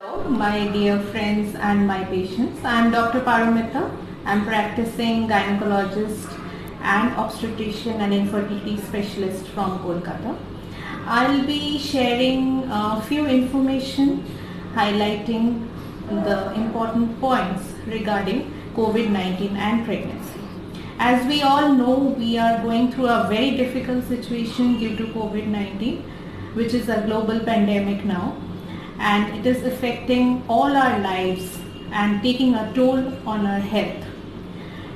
Hello, my dear friends and my patients. I am Dr. Paramita. I am practicing gynecologist and obstetrician and infertility specialist from Kolkata. I'll be sharing a few information highlighting the important points regarding COVID-19 and pregnancy. As we all know, we are going through a very difficult situation due to COVID-19, which is a global pandemic now, and it is affecting all our lives and taking a toll on our health.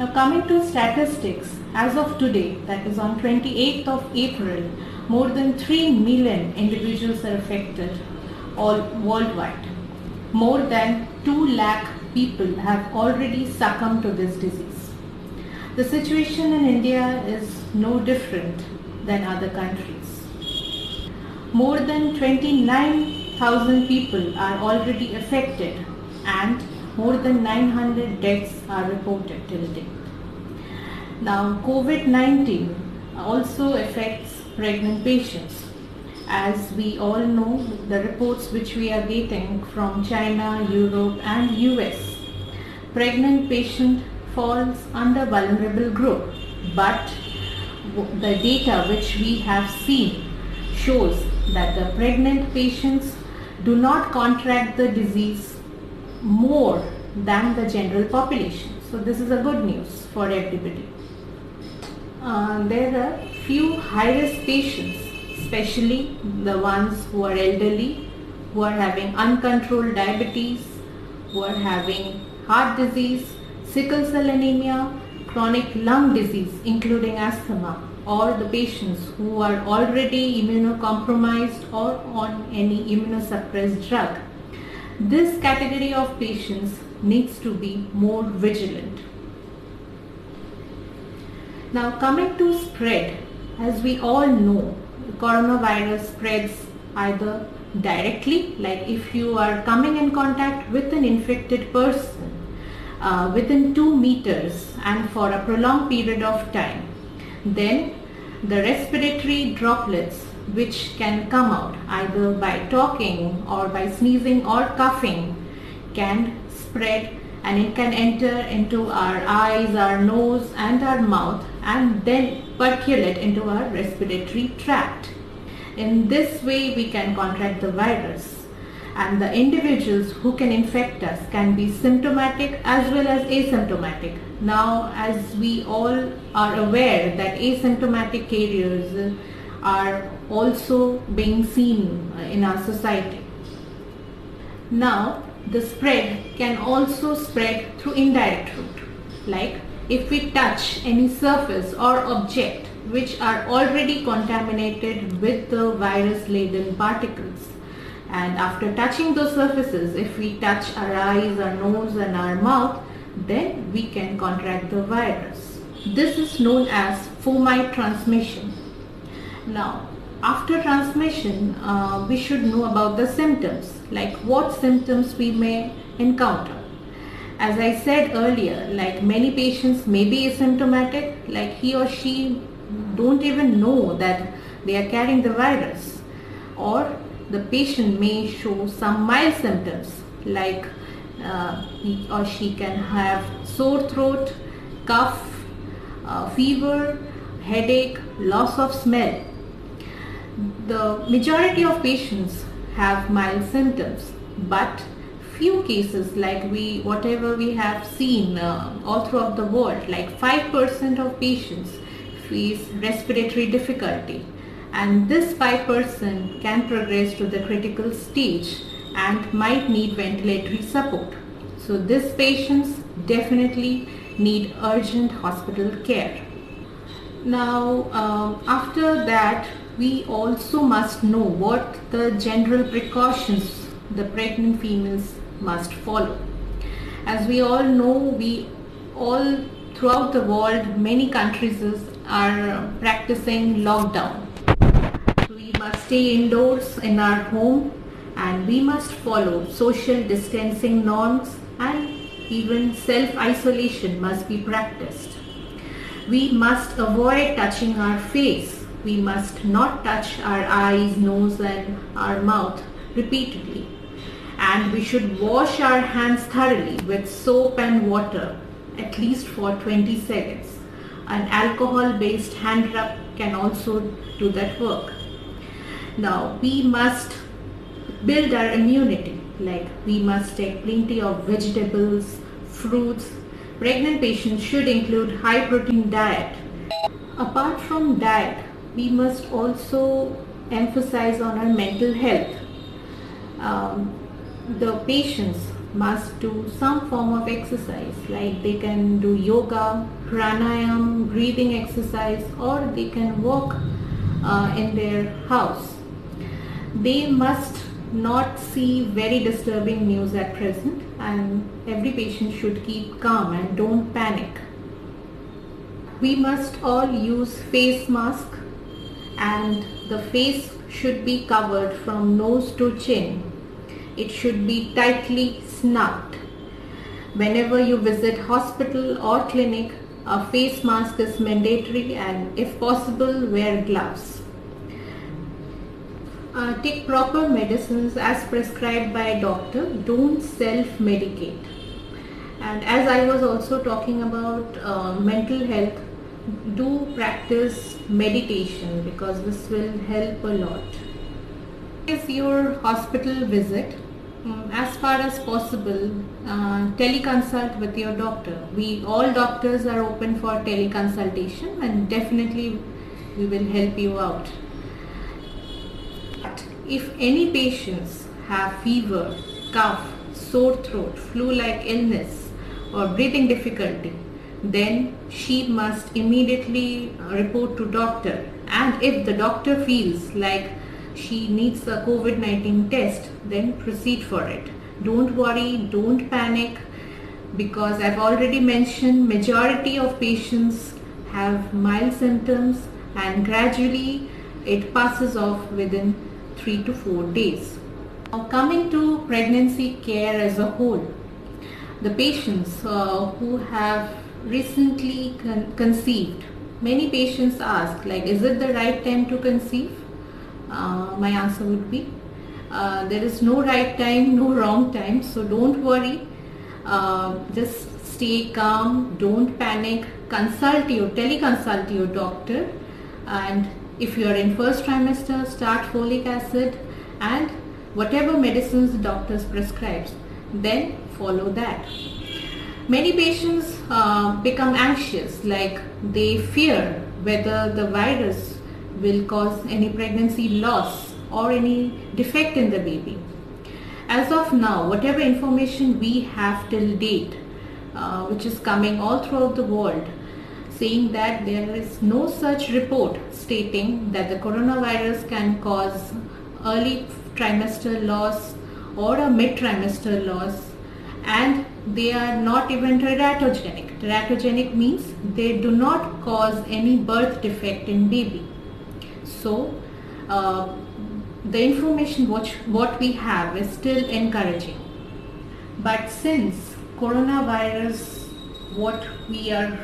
Now, coming to statistics, as of today, that is on 28th of April, more than 3 million individuals are affected all worldwide. More than 2 lakh people have already succumbed to this disease. The situation in India is no different than other countries. More than 29,000 people are already affected and more than 900 deaths are reported till date. Now, COVID-19 also affects pregnant patients. As we all know, the reports which we are getting from China, Europe and US, pregnant patient falls under vulnerable group, but the data which we have seen shows that the pregnant patients do not contract the disease more than the general population. So this is a good news for everybody. There are few high-risk patients, especially the ones who are elderly, who are having uncontrolled diabetes, who are having heart disease, sickle cell anemia, chronic lung disease including asthma, or the patients who are already immunocompromised or on any immunosuppressed drug. This category of patients needs to be more vigilant. Now, coming to spread, as we all know, coronavirus spreads either directly, like if you are coming in contact with an infected person within 2 meters and for a prolonged period of time, then the respiratory droplets which can come out either by talking or by sneezing or coughing can spread, and it can enter into our eyes, our nose and our mouth and then percolate into our respiratory tract. In this way we can contract the virus, and the individuals who can infect us can be symptomatic as well as asymptomatic. Now, as we all are aware that asymptomatic carriers are also being seen in our society. Now, the spread can also spread through indirect route, like if we touch any surface or object which are already contaminated with the virus-laden particles, and after touching those surfaces, if we touch our eyes, our nose and our mouth, then we can contract the virus. This is known as fomite transmission. Now, after transmission, we should know about the symptoms, like what symptoms we may encounter. As I said earlier, like many patients may be asymptomatic, like he or she don't even know that they are carrying the virus, or the patient may show some mild symptoms like he or she can have sore throat, cough, fever, headache, loss of smell. The majority of patients have mild symptoms, but few cases, like whatever we have seen all throughout the world, like 5% of patients face respiratory difficulty, and this 5% can progress to the critical stage and might need ventilatory support. So these patients definitely need urgent hospital care. Now, after that, we also must know what the general precautions the pregnant females must follow. As we all know, we all throughout the world, many countries are practicing lockdown. We must stay indoors in our home, and we must follow social distancing norms, and even self-isolation must be practiced. We must avoid touching our face. We must not touch our eyes, nose and our mouth repeatedly. and we should wash our hands thoroughly with soap and water at least for 20 seconds. An alcohol based hand rub can also do that work. Now we must build our immunity, like we must take plenty of vegetables, fruits. Pregnant patients should include high protein diet. Apart from diet, we must also emphasize on our mental health. The patients must do some form of exercise, like they can do yoga, pranayam, breathing exercise, or they can walk in their house. They must not see very disturbing news at present, and every patient should keep calm and don't panic. We must all use face mask, and the face should be covered from nose to chin. It should be tightly snugged. Whenever you visit hospital or clinic, a face mask is mandatory, and if possible, wear gloves. Take proper medicines as prescribed by a doctor. Don't self-medicate. And as I was also talking about mental health, do practice meditation, because this will help a lot. Is your hospital visit, as far as possible, teleconsult with your doctor. All doctors are open for teleconsultation, and definitely we will help you out. If any patients have fever, cough, sore throat, flu-like illness, or breathing difficulty, then she must immediately report to doctor. And if the doctor feels like she needs a COVID-19 test, then proceed for it. Don't worry, don't panic, because I've already mentioned majority of patients have mild symptoms and gradually it passes off within 3 to 4 days. Now, coming to pregnancy care as a whole, the patients who have recently conceived, many patients ask, like, is it the right time to conceive? My answer would be, there is no right time, no wrong time, so don't worry. Just stay calm, don't panic, teleconsult your doctor, and if you are in first trimester, start folic acid and whatever medicines the doctors prescribes, then follow that. Many patients become anxious, like they fear whether the virus will cause any pregnancy loss or any defect in the baby. As of now, whatever information we have till date, which is coming all throughout the world, saying that there is no such report stating that the coronavirus can cause early trimester loss or a mid trimester loss, and they are not even teratogenic. Teratogenic means they do not cause any birth defect in baby. So the information what we have is still encouraging. But since coronavirus, what we are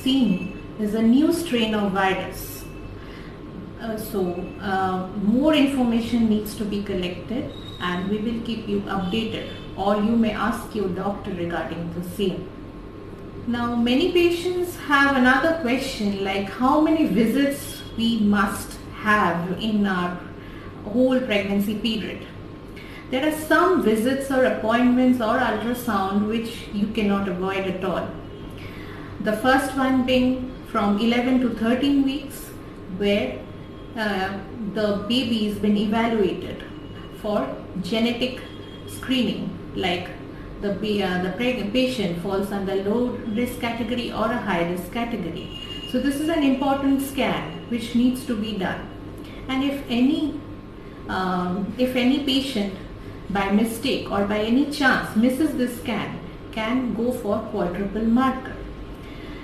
seeing is a new strain of virus, more information needs to be collected, and we will keep you updated, or you may ask your doctor regarding the same. Now, many patients have another question, like how many visits we must have in our whole pregnancy period. There are some visits or appointments or ultrasound which you cannot avoid at all. The first one being from 11 to 13 weeks, where the baby has been evaluated for genetic screening, like the patient falls under low risk category or a high risk category. So this is an important scan which needs to be done. And if any patient by mistake or by any chance misses this scan, can go for quadruple marker.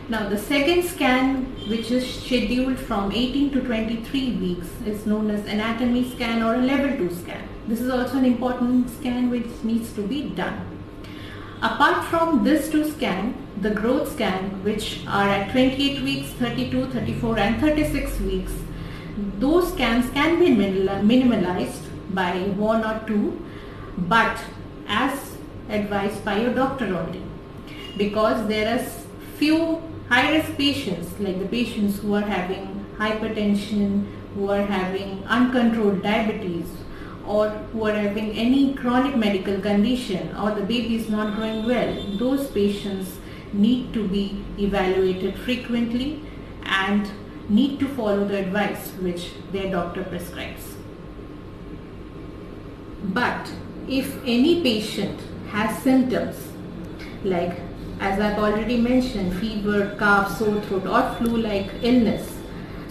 Now the second scan, which is scheduled from 18 to 23 weeks, is known as anatomy scan or a level 2 scan. This is also an important scan which needs to be done. Apart from this 2 scan, the growth scan, which are at 28 weeks, 32, 34 and 36 weeks, those scans can be minimalized by 1 or 2, but as advised by your doctor only, because there are few high risk patients, like the patients who are having hypertension, who are having uncontrolled diabetes, or who are having any chronic medical condition, or the baby is not growing well. Those patients need to be evaluated frequently and need to follow the advice which their doctor prescribes. But if any patient has symptoms like, as I've already mentioned, fever, cough, sore throat or flu-like illness,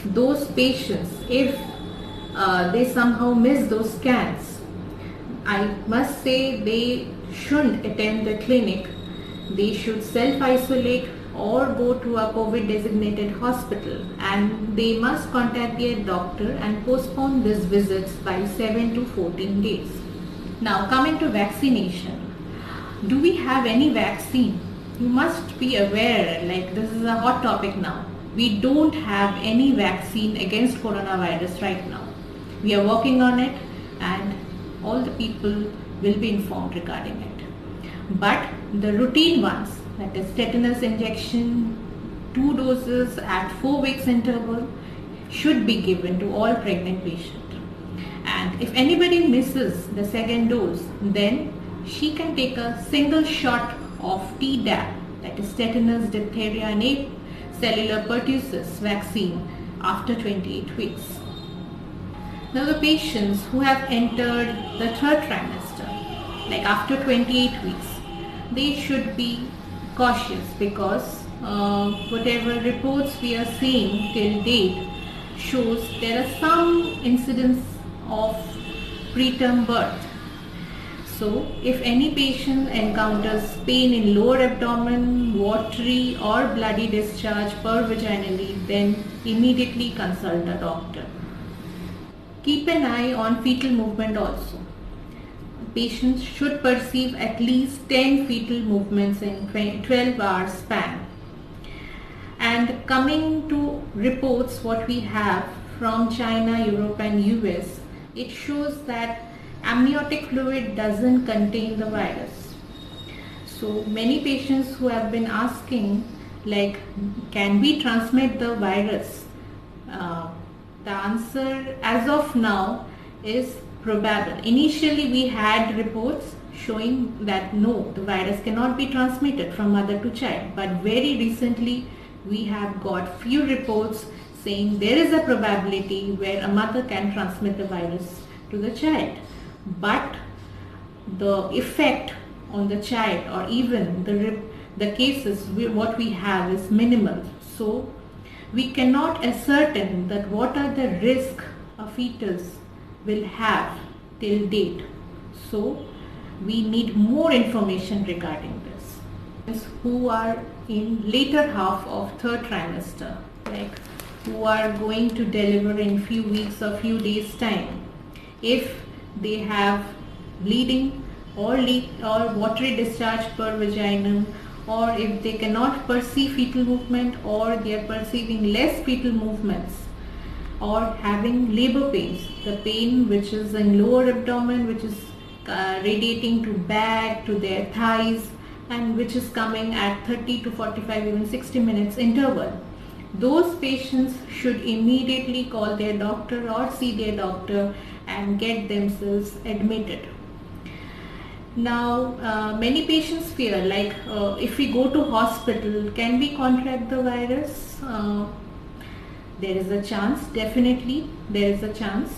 those patients, if they somehow miss those scans, I must say they shouldn't attend the clinic. They should self-isolate or go to a COVID designated hospital, and they must contact their doctor and postpone these visits by 7 to 14 days. Now coming to vaccination, do we have any vaccine? You must be aware, like this is a hot topic now. We don't have any vaccine against coronavirus right now. We are working on it and all the people will be informed regarding it. But the routine ones, that is tetanus injection, 2 doses at 4 weeks interval, should be given to all pregnant patients. And if anybody misses the second dose, then she can take a single shot of Tdap, that is tetanus, diphtheria and acellular pertussis vaccine after 28 weeks. Now the patients who have entered the third trimester, like after 28 weeks, they should be cautious, because whatever reports we are seeing till date shows there are some incidents of preterm birth. So if any patient encounters pain in lower abdomen, watery or bloody discharge per vaginally, then immediately consult a doctor. Keep an eye on fetal movement also. Patients should perceive at least 10 fetal movements in 12 hours span. And coming to reports what we have from China, Europe and US, it shows that amniotic fluid doesn't contain the virus. So many patients who have been asking, like, can we transmit the virus? The answer as of now is probable. Initially we had reports showing that no, the virus cannot be transmitted from mother to child, but very recently we have got few reports saying there is a probability where a mother can transmit the virus to the child, but the effect on the child or even the cases what we have is minimal. So we cannot ascertain that what are the risk a fetus will have till date. So we need more information regarding this. Who are in later half of third trimester, like who are going to deliver in few weeks or few days time, if they have bleeding or leak or watery discharge per vaginum, or if they cannot perceive fetal movement, or they are perceiving less fetal movements, or having labor pains, the pain which is in lower abdomen, which is radiating to back, to their thighs, and which is coming at 30 to 45, even 60 minutes interval. Those patients should immediately call their doctor or see their doctor and get themselves admitted. Now many patients fear, like if we go to hospital, can we contract the virus? There is a chance, definitely there is a chance,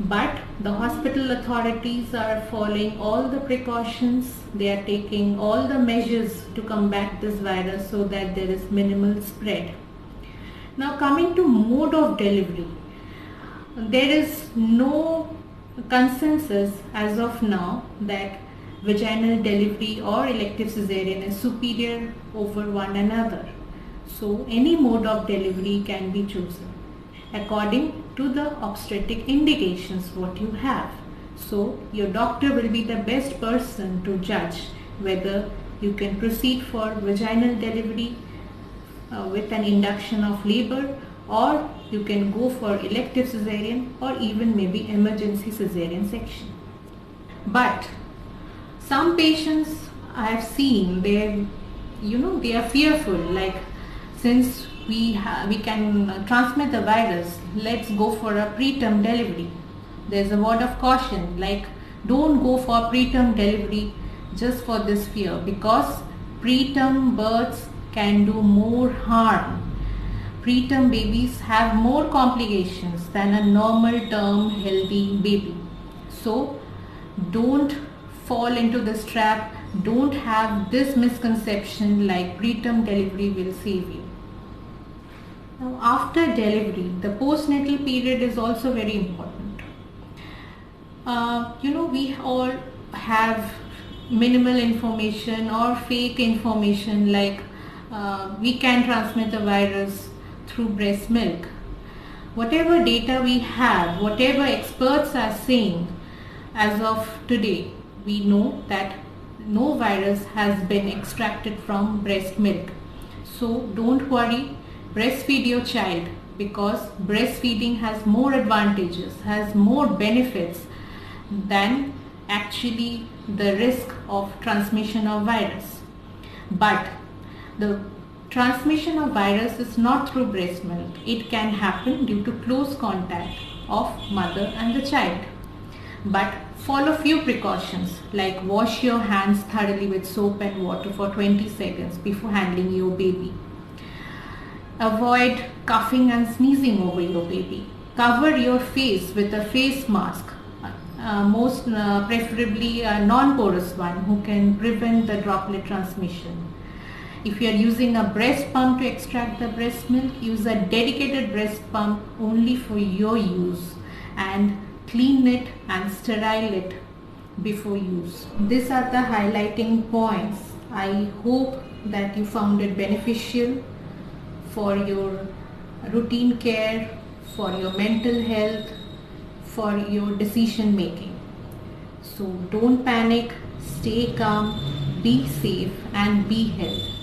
but the hospital authorities are following all the precautions. They are taking all the measures to combat this virus so that there is minimal spread. Now coming to mode of delivery, there is no consensus as of now that vaginal delivery or elective cesarean is superior over one another. So any mode of delivery can be chosen according to the obstetric indications what you have. So your doctor will be the best person to judge whether you can proceed for vaginal delivery with an induction of labor, or you can go for elective cesarean or even maybe emergency cesarean section. But Some patients I have seen, they are fearful, like, since we can transmit the virus, let's go for a preterm delivery. There's a word of caution, like, don't go for preterm delivery just for this fear, because preterm births can do more harm. Preterm babies have more complications than a normal term healthy baby. So don't fall into this trap. Don't have this misconception like preterm delivery will save you. Now, after delivery, the postnatal period is also very important. We all have minimal information or fake information, like we can transmit the virus through breast milk. Whatever data we have, whatever experts are saying, as of today, we know that no virus has been extracted from breast milk. So don't worry, breastfeed your child, because breastfeeding has more advantages, has more benefits than actually the risk of transmission of virus. But the transmission of virus is not through breast milk. It can happen due to close contact of mother and the child. But follow few precautions, like wash your hands thoroughly with soap and water for 20 seconds before handling your baby. Avoid coughing and sneezing over your baby. Cover your face with a face mask, most preferably a non-porous one, who can prevent the droplet transmission. If you are using a breast pump to extract the breast milk, use a dedicated breast pump only for your use, and clean it and sterile it before use. These are the highlighting points. I hope that you found it beneficial for your routine care, for your mental health, for your decision making. So don't panic, stay calm, be safe and be healthy.